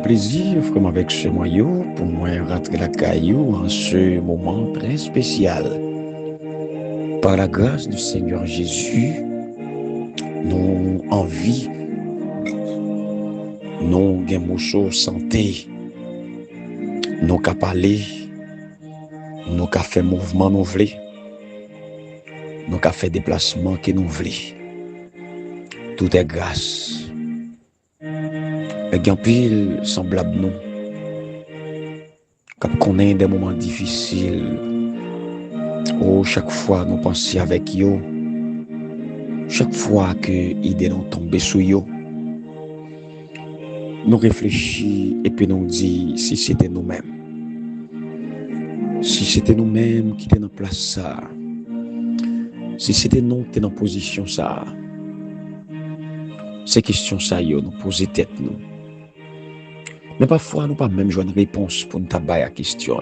plaisir, vraiment avec ce moyau, pour moi rentrer la caillou en ce moment très spécial. Par la grâce du Seigneur Jésus, nous en vie, nous avons santé, nous avons parler, nous avons fait mouvement nous voulons, nous avons fait déplacement que nous voulons. Tout est grâce. Et bien pile semblable nous, quand on a des moments difficiles, où chaque fois nous pensons avec eux, chaque fois que l'idée nous tombe sur eux, nous réfléchissons et puis nous disons si c'était nous-mêmes. Si c'était nous-mêmes qui étions dans place ça, si c'était nous qui étions dans position ça, ces questions ça, nous poser tête nous. Mais parfois, nous pas même jouer une réponse pour nous tabayer à la question.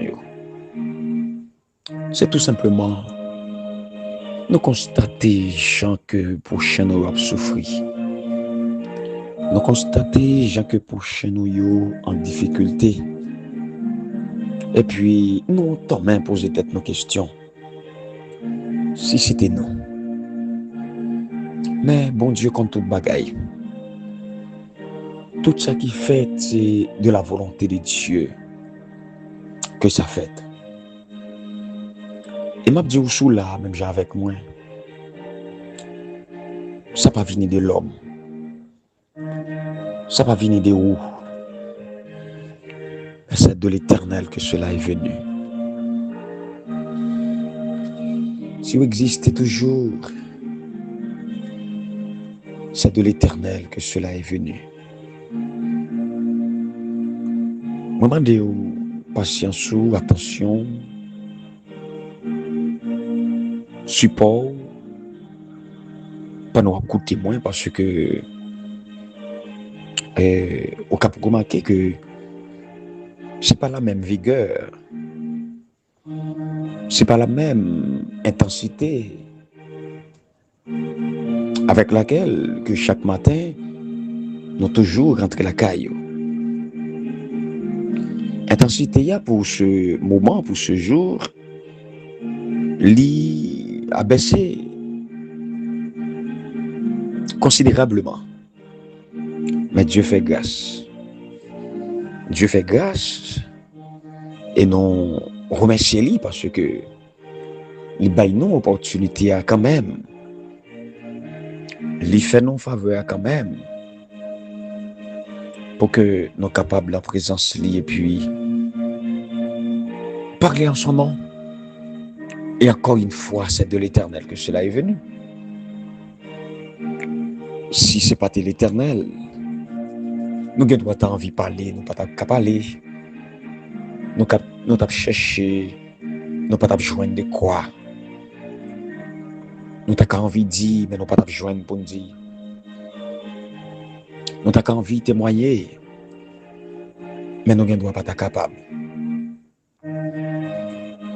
C'est tout simplement nous constater gens que prochain nous a souffert. Nous constater gens que prochain nous en difficulté. Et puis, nous t'en même poser tête nos questions. Si c'était nous. Mais bon Dieu, comme toute bagaille, tout ça qui fait, c'est de la volonté de Dieu que ça fait. Et m'a dit sous là, même j'ai avec moi, ça pas venir de l'homme. Ça pas venir de où. C'est de l'Éternel que cela est venu. Si vous existez toujours, c'est de l'Éternel que cela est venu. Moment de patience ou attention, support, pas nous écouter moins parce que au cas pour remarquer que c'est pas la même vigueur, c'est pas la même intensité avec laquelle que chaque matin nous toujours rentrons la caille. Intensité y a pour ce moment, pour ce jour, li a baissé considérablement. Mais Dieu fait grâce. Dieu fait grâce et nous remercions lui parce que il baille nous opportunité à quand même. Il fait nous faveur quand même pour que nous soyons capables en présence lui et puis parler en son nom. Et encore une fois, c'est de l'Éternel que cela est venu. Si ce n'est pas de l'Éternel, nous avons pas envie de parler, nous n'avons pas parler. Nous avons cherché, nous n'avons pas joindre de quoi. Nous avons envie de dire, mais nous n'avons pas joindre pour nous dire. Nous avons envie de témoigner, mais nous n'avons pas capable.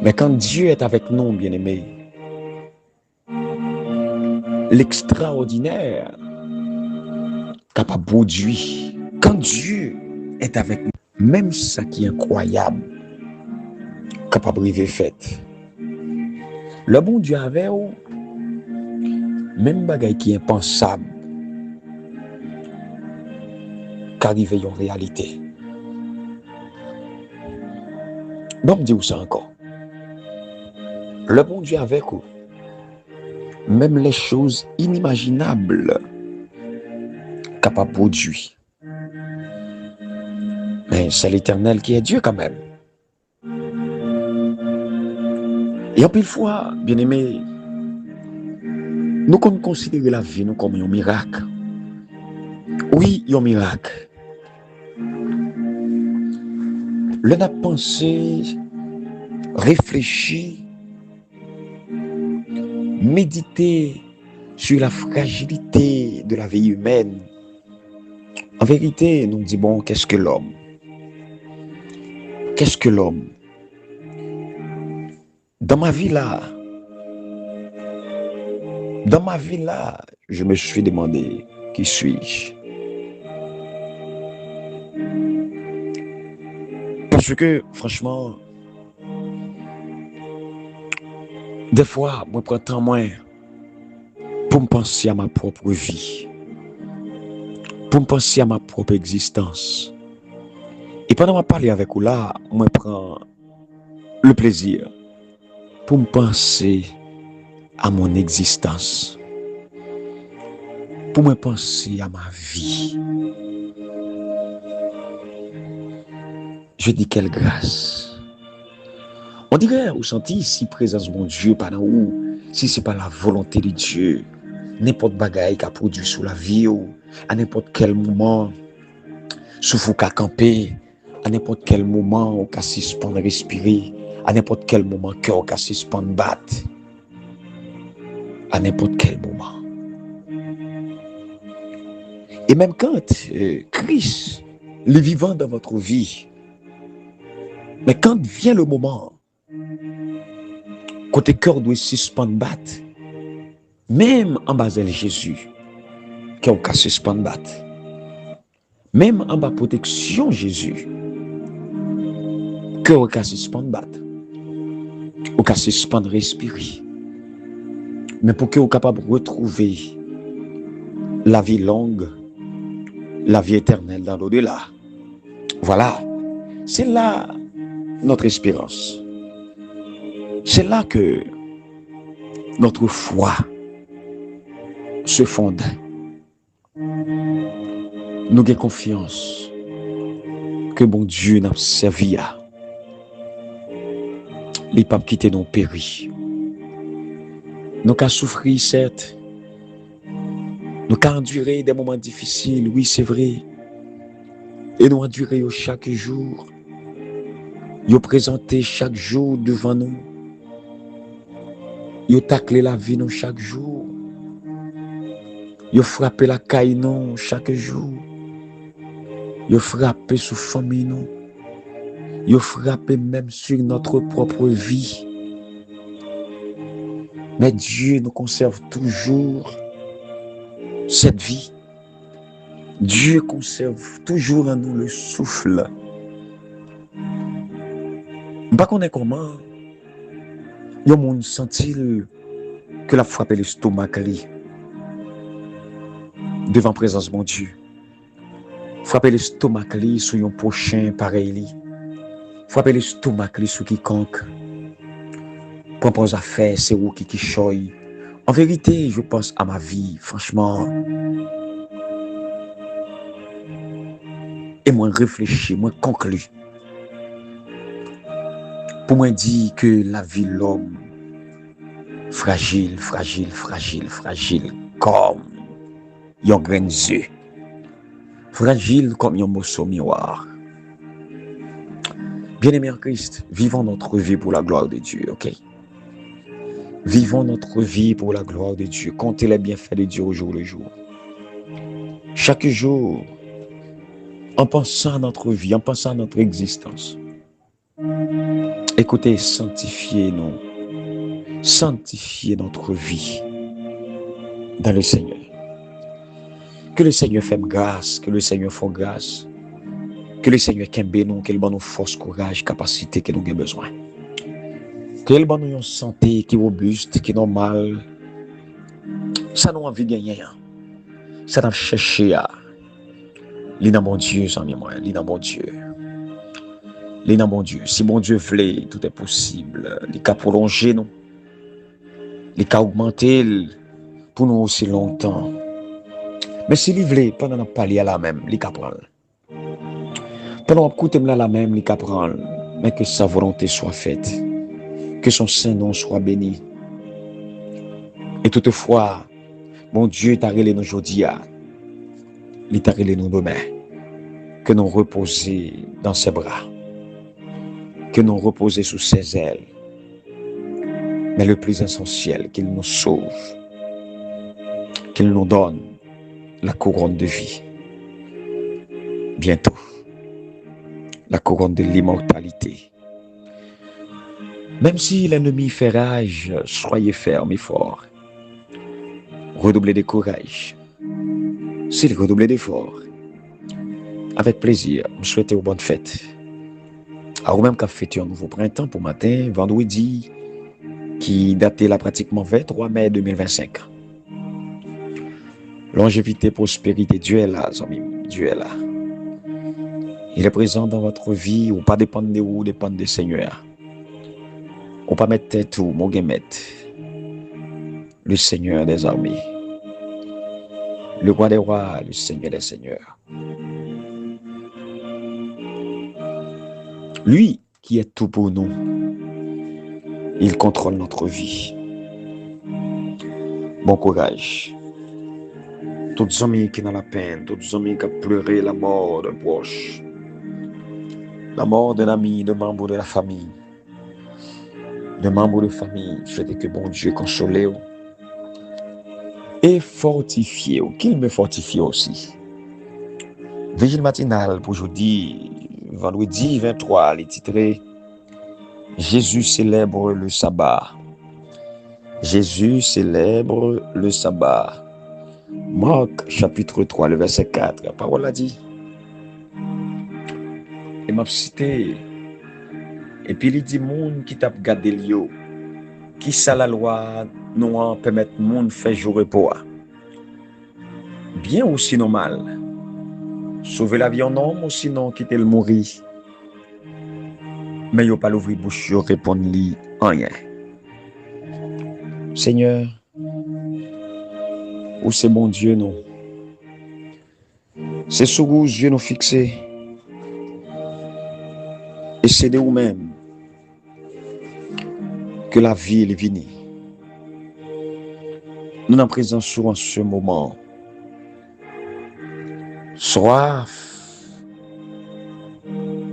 Mais quand Dieu est avec nous, bien-aimés, l'extraordinaire capable de produire. Quand Dieu est avec nous, même ça qui est incroyable, capable de vivre fait. Le bon Dieu avec vous, même bagaille qui est impensable, qu'arrive en réalité. Bon, me dis ça encore. Le bon Dieu avec vous, même les choses inimaginables, capable de produire. Mais c'est l'Éternel qui est Dieu quand même. Et en pile fois, bien aimé, nous considérons la vie nous comme un miracle. Oui, un miracle. L'on a pensé, réfléchi, médité sur la fragilité de la vie humaine. En vérité, nous disons, bon, qu'est-ce que l'homme? Qu'est-ce que l'homme? Dans ma vie là, je me suis demandé, qui suis-je? Parce que, franchement, des fois, moi, prends temps moins pour me penser à ma propre vie, pour me penser à ma propre existence. Et pendant que je parle avec vous là, moi, prends le plaisir pour me penser à mon existence, pour me penser à ma vie. Je dis quelle grâce. On dirait, vous sentez ici présence de mon Dieu pendant où, si ce n'est pas la volonté de Dieu, n'importe bagaille qui a produit sous la vie ou à n'importe quel moment, souffle qu'à camper, à n'importe quel moment, on qu'à suspendre respirer, à n'importe quel moment, cœur qu'à suspendre battre, à n'importe quel moment. Et même quand Christ, le vivant dans votre vie, mais quand vient le moment, côté cœur doit suspendre battre, même en bas de Jésus, cœur qu'à suspendre battre, même en bas protection Jésus, cœur qu'à suspendre battre, ou qu'à suspendre respirer. Mais pour que vous soyez capable de retrouver la vie longue, la vie éternelle dans l'au-delà. Voilà, c'est là notre espérance. C'est là que notre foi se fonde. Nous avons confiance que bon Dieu nous a servi à. Les papes quitter nos péris. Nous avons souffert, certes. Nous avons enduré des moments difficiles, oui, c'est vrai. Et nous endurons chaque jour. Nous présentons chaque jour devant nous. Nous taclé la vie nous chaque jour. Nous frappé la caille nous chaque jour. Nous frappé sous famille nous. Nous frappé même sur notre propre vie. Mais Dieu nous conserve toujours cette vie. Dieu conserve toujours en nous le souffle. Pas qu'on est comment, il y a mon senti que la frappe l'estomac devant la présence de mon Dieu. Frapper l'estomac sur un prochain pareil. Frapper l'estomac sur quiconque. Propose à faire, c'est où qui choisit. En vérité, je pense à ma vie, franchement. Et moi réfléchis, moi conclus. Pour moi dire que la vie de l'homme, fragile, comme un grain d'œuf. Fragile comme un morceau miroir. Bien-aimés en Christ, vivons notre vie pour la gloire de Dieu, ok? Vivons notre vie pour la gloire de Dieu. Comptez les bienfaits de Dieu au jour le jour. Chaque jour, en pensant à notre vie, en pensant à notre existence. Écoutez, sanctifiez-nous. Sanctifiez notre vie dans le Seigneur. Que le Seigneur fasse grâce, que le Seigneur fasse grâce. Que le Seigneur kembe nous, qu'il donne nous force, courage, capacité que nous avons besoin. Qu'il donne nous une santé qui est robuste, qui est normale. Ça nous envie de gagner. Ça nous chercher à. L'île mon Dieu, sans moi, l'île mon Dieu. L'île mon Dieu. Si mon Dieu voulait, tout est possible. Il a prolongé nous. Il a augmenté pour nous aussi longtemps. Mais s'il voulait, pendant qu'on parle à la même, il a prendre. Pendant qu'on écoute la même, il a prendre. Mais que sa volonté soit faite. Que son Saint-Nom soit béni. Et toutefois, mon Dieu t'a relé nous aujourd'hui. Il t'a relé nous demain. Que nous reposer dans ses bras. Que nous reposer sous ses ailes. Mais le plus essentiel, qu'il nous sauve. Qu'il nous donne la couronne de vie. Bientôt. La couronne de l'immortalité. Même si l'ennemi fait rage, soyez fermes et forts. Redoublez de courage. S'il redoublez d'efforts. Avec plaisir, je souhaite une bonne fête. Alors même qu'a fêté un nouveau printemps pour matin, vendredi, qui datait là pratiquement 23 mai 2025. Longévité, prospérité, Dieu est là, amis, Dieu est là. Il est présent dans votre vie, ou pas dépendre de vous, dépendre du Seigneur. Ou pas mettre tête ou mon mettre le Seigneur des armées, le roi des rois, le Seigneur des seigneurs. Lui qui est tout pour nous, il contrôle notre vie. Bon courage. Tous les amis qui ont la peine, tous les amis qui ont pleuré la mort d'un proche, la mort d'un ami, d'un membre de la famille, d'un membre de famille, je dis que bon Dieu console et fortifié, qu'il me fortifie aussi. Vigile matinale pour aujourd'hui, vendredi 23, les titré Jésus célèbre le sabbat. Jésus célèbre le sabbat. Marc chapitre 3, le verset 4, la parole a dit. Et m'a cité. Et puis il dit monde qui t'a gardé l'eau. Qui ça la loi nous permet monde faire jour repos. Bien ou sinon mal. Sauver la vie en homme ou sinon quitter le mourir. Mais yo pas l'ouvrir bouche yo répondre li rien. Seigneur, ou c'est bon Dieu non. C'est sur vous Dieu nous fixer. Et c'est de vous-même que la vie est venue. Nous en présence en ce moment. Soif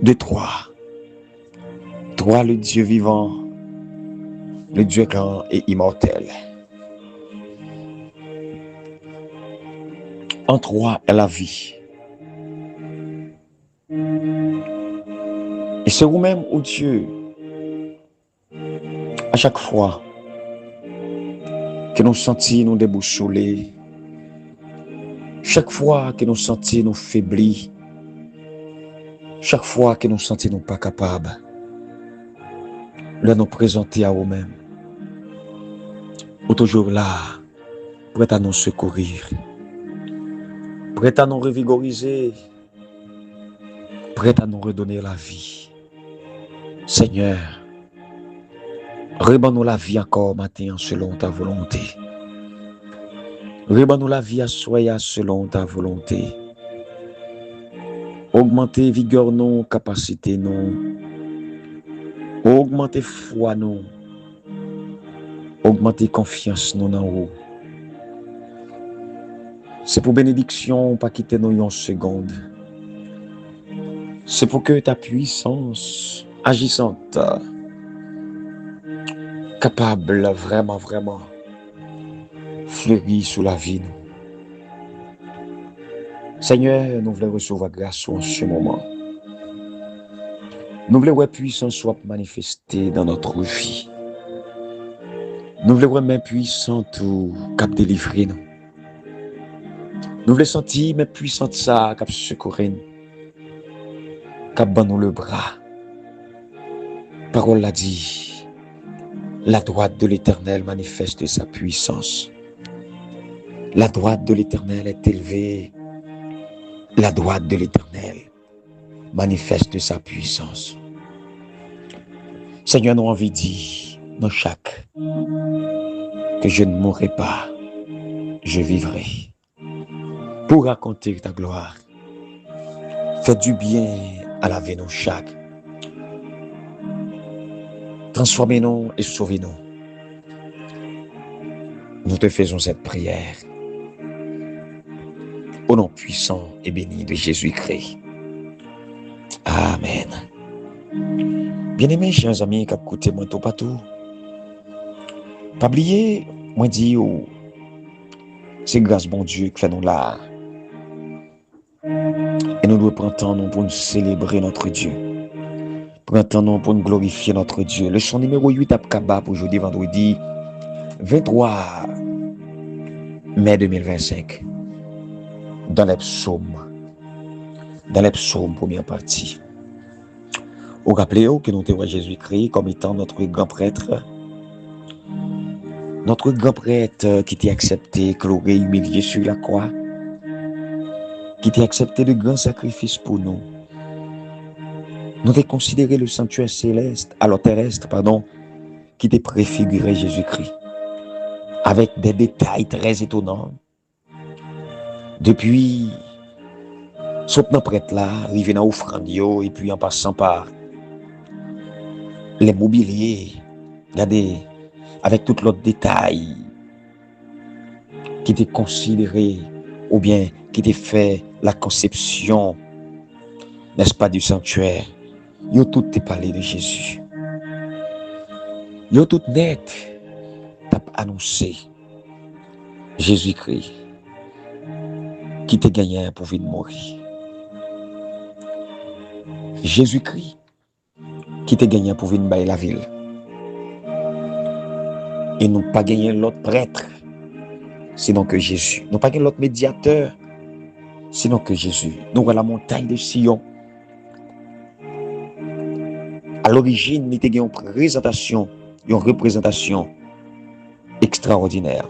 de toi. Toi le Dieu vivant, le Dieu grand et immortel. En toi est la vie. Et c'est vous-même, ô Dieu, à chaque fois que nous sentons nous déboussolés, chaque fois que nous sentons nous faiblis, chaque fois que nous sentons nous pas capables, de nous présenter à vous-même, ou toujours là, prêt à nous secourir, prêt à nous revigoriser, prêt à nous redonner la vie. Seigneur, rebans-nous la vie encore matin selon ta volonté. Rebans-nous la vie à soi selon ta volonté. Augmentez vigueur nous, capacité nous. Augmentez foi nous. Augmentez confiance nous dans vous. C'est pour bénédiction, pas quitter nous une seconde. C'est pour que ta puissance agissante, capable vraiment, fleurir sous la vie. Seigneur, nous voulons recevoir grâce en ce moment. Nous voulons que la puissance soit manifestée dans notre vie. Nous voulons que main puissante cap délivrer nous. Nous voulons sentir main puissante ça cap secourir nous. Cap ban nous le bras. Parole l'a dit. La droite de l'Éternel manifeste sa puissance. La droite de l'Éternel est élevée. La droite de l'Éternel manifeste sa puissance. Seigneur, nous envie dit dans chaque que je ne mourrai pas, je vivrai pour raconter ta gloire. Fais du bien à la vie de chaque. Transformez-nous et sauvez-nous. Nous te faisons cette prière au nom puissant et béni de Jésus-Christ. Amen. Bien-aimés, chers amis, qui écoutez moi tout partout, pas oublier, moi dis, c'est grâce bon Dieu qui fait nous là. Et nous devons prendre temps pour nous célébrer notre Dieu. Prendre temps pour nous glorifier notre Dieu. Leçon numéro 8 à Kabab aujourd'hui, vendredi 23 mai 2025. Dans les psaumes, première partie. Vous rappelez-vous que nous avons Jésus-Christ comme étant notre grand prêtre? Notre grand prêtre qui t'a accepté, qui l'aurait humilié sur la croix, qui t'a accepté de grands sacrifices pour nous. Nous avons considéré le sanctuaire céleste, alors terrestre, pardon, qui t'a préfiguré Jésus-Christ, avec des détails très étonnants. Depuis sautant prêtre là, arrivé dans l'offrande, et puis en passant par les mobiliers, regardez, avec tout l'autre détail qui était considéré, ou bien qui était fait la conception, n'est-ce pas, du sanctuaire. Yo tout est parlé de Jésus. Yo tout net t'a annoncé Jésus-Christ qui t'a gagné pour venir mourir. Jésus-Christ qui t'a gagné pour venir bailler la ville. Et nous pas gagné l'autre prêtre, sinon que Jésus. Nous pas gagné l'autre médiateur, sinon que Jésus. Nous à la montagne de Sion. À l'origine, nous avons une représentation extraordinaire.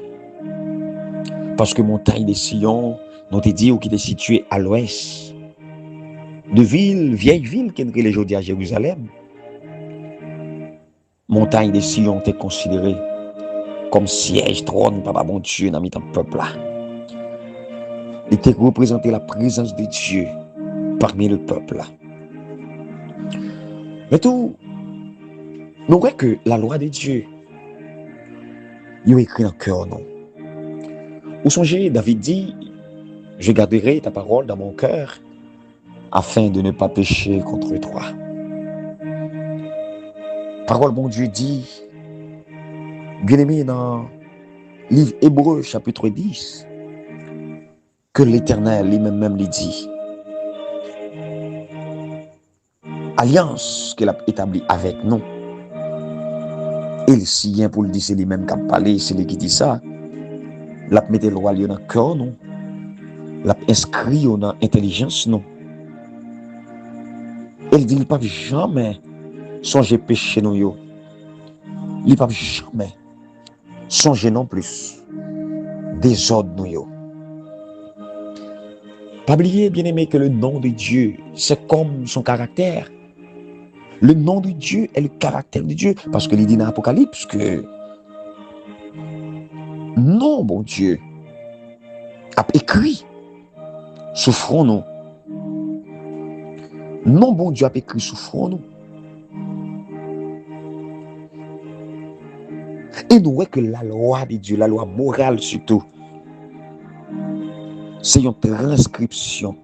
Parce que montagne de Sion, nous avons dit qu'il est situé à l'ouest de vieille ville qui est aujourd'hui à Jérusalem. Montagne de Sion est considérée comme siège, trône, papa bon Dieu, dans le peuple là. Il était représenté la présence de Dieu parmi le peuple là. Mais tout, nous voyons que la loi de Dieu, il est écrit dans le cœur, non? Vous songez, David dit, je garderai ta parole dans mon cœur afin de ne pas pécher contre toi. Parole, bon Dieu dit, bien aimé dans le livre Hébreu, chapitre 10, que l'Éternel lui-même lui dit, alliance qu'il a établie avec nous. Et le sien pour le dire, c'est lui-même qui a parlé, c'est lui qui dit ça. L'a mis le roi dans le cœur, non? L'a inscrit dans l'intelligence, non? Il dit, il ne peut jamais songer péché, nous. Il ne peut jamais songer non plus désordre, nous. Pas oublier, bien aimé, que le nom de Dieu, c'est comme son caractère. Le nom de Dieu est le caractère de Dieu. Parce que il dit dans l'Apocalypse que non, bon Dieu, a écrit sous front nous. Non, bon Dieu a écrit sous front nous. Et nous voyons que la loi de Dieu, la loi morale surtout, c'est une transcription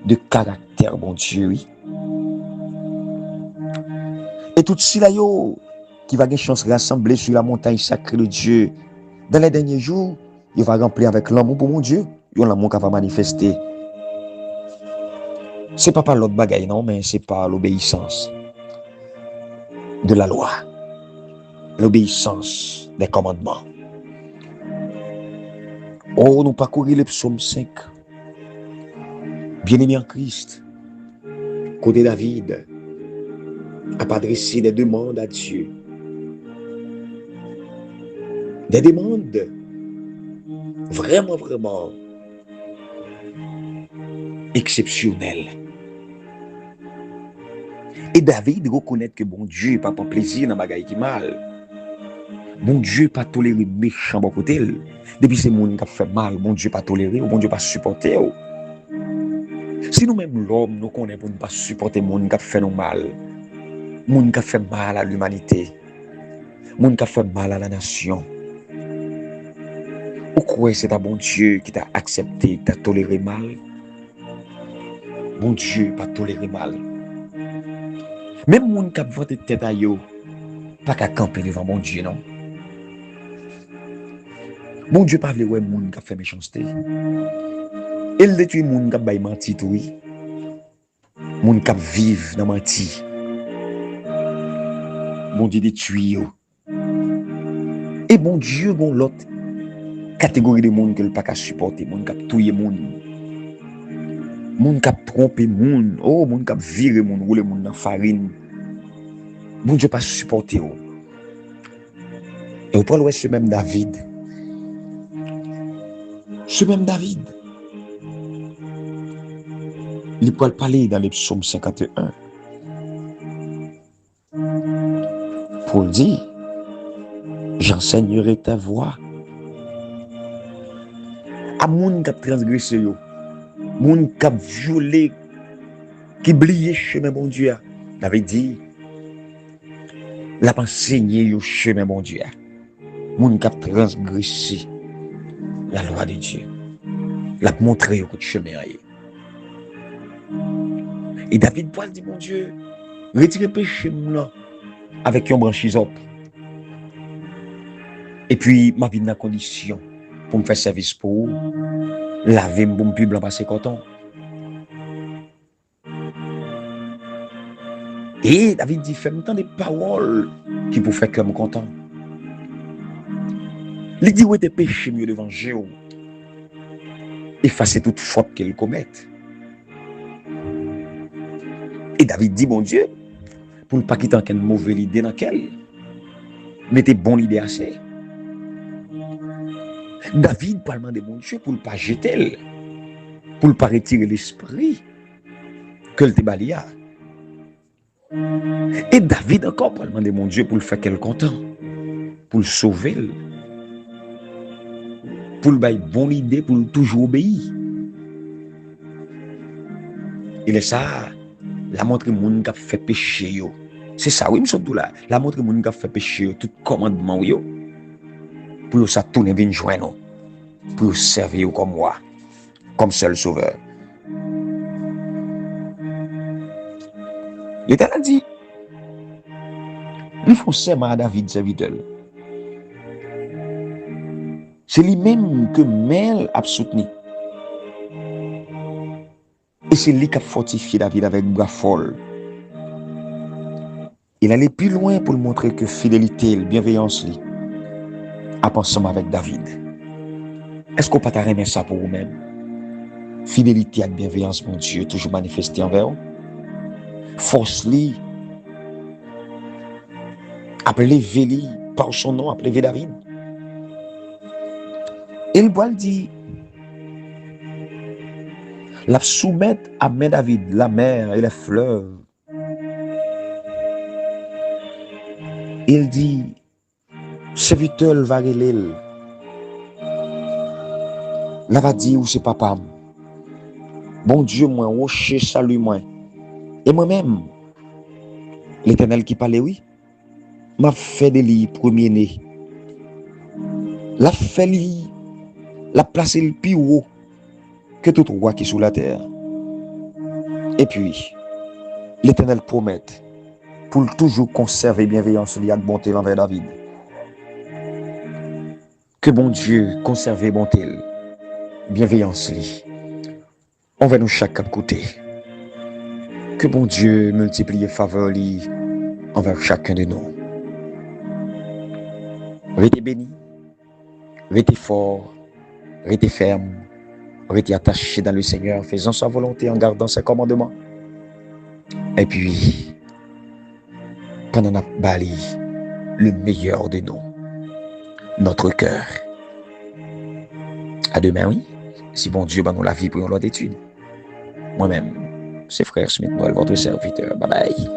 de caractère, bon Dieu, oui. Et tout cela, qui va avoir chance de rassembler sur la montagne sacrée de Dieu, dans les derniers jours, il va remplir avec l'amour pour mon Dieu. Il y a l'amour qui va manifester. Ce n'est pas par l'autre bagaille, non, mais c'est par l'obéissance de la loi, l'obéissance des commandements. Oh, nous parcourir le psaume 5. Bien-aimé en Christ, côté David a adressé des demandes à Dieu. Des demandes vraiment, vraiment exceptionnelles. Et David reconnaît que bon Dieu n'a pas plaisir dans bagaille qui mal. Bon Dieu pas toléré méchant bon côté. Depuis c'est monde qui fait mal, bon Dieu pas toléré, bon Dieu pas supporter. Si nous-mêmes l'homme nous connaissons pour ne pas supporter monde qui fait nous mal, monde qui fait mal à l'humanité, monde qui fait mal à la nation. Pourquoi c'est un bon Dieu qui t'a accepté, qui t'a toléré mal? Bon Dieu pas toléré mal. Même monde qui a voté tête à yo, pas qu'à camper devant mon Dieu, non? Bon Dieu pas vle ouais monde qui a fait méchanceté. Il détruit monde qui a menti tout oui. Monde qui vivent dans menti. Bon Dieu détruit yo. Et bon Dieu bon l'autre catégorie de monde que le pas qu'à supporter, monde qui a tué monde. Monde qui a trompé monde, oh monde qui a viré monde, roulé monde dans farine. Bon Dieu pas supporté. Et au point où ce même David, il peut parler dans les psaumes 51 pour dire, j'enseignerai ta voix à moun qui a transgressé, moun qui a violé, qui oublié chemin bon Dieu. David dit, l'a enseigné au chemin bon Dieu. Moun qui a transgressé la loi de Dieu. L'a montré au chemin. Et David Paul dit, mon Dieu, retirez péché avec un branchis-op. Et puis, ma vie dans la condition pour me faire service pour vous, laver mon pub blanc passer coton. Et David dit, fais-moi tant des paroles qui pour faire cœur content. Il dit, où est tes péchés mieux devant Dieu? Effacer toute faute qu'il commette. Et David dit, mon Dieu, pour ne pas quitter une mauvaise idée dans laquelle, mettez bonne idée assez. David parle de mon Dieu pour ne pas jeter, pour ne pas retirer l'esprit que le débalia. Et David encore parle de mon Dieu pour le faire qu'elle content, pour le sauver, pour le bailler bonne idée, pour le toujours obéir. Il est ça, la montre moun qui a fait péché yo. C'est ça, oui, monsieur là. La montre moun qui a fait péché yo, tout commandement yo. Pour ça tourner bien joindre, pour servir comme moi, comme seul sauveur. L'Éternel dit, il faut serment à David, serviteur. C'est lui-même que Mel a soutenu. Et c'est lui qui a fortifié David avec bras fort. Il allait plus loin pour montrer que fidélité et bienveillance a ensemble avec David. Est-ce qu'on peut remettre ça pour vous-même? Fidélité et bienveillance, mon Dieu, toujours manifestée envers vous. Force-lui. Appelez-le par son nom, appelez-le David. Et le bois dit, la soumettre à main David, la mer et les fleuves. Il dit, serviteur va relève. Là va dire où c'est papa. Bon Dieu, moi, rocher, salut moi. Et moi-même, l'Éternel qui parlait, oui, m'a fait de lui premier-né. L'a fait lui, l'a placé le plus haut que tout roi qui est sous la terre. Et puis, l'Éternel promet pour toujours conserver bienveillance liée à bonté envers David. Que bon Dieu conserve bonté, bienveillance liée envers nous chaque côté. Que bon Dieu multiplie faveur liée envers chacun de nous. Restez béni, restez fort, restez ferme, restez attaché dans le Seigneur, faisant sa volonté en gardant ses commandements. Et puis, pendant la bali, le meilleur de nous, notre cœur. À demain, oui, si bon Dieu nous la vie pour une autre étude. Moi-même, c'est Frère Smith Noël, votre serviteur. Bye bye.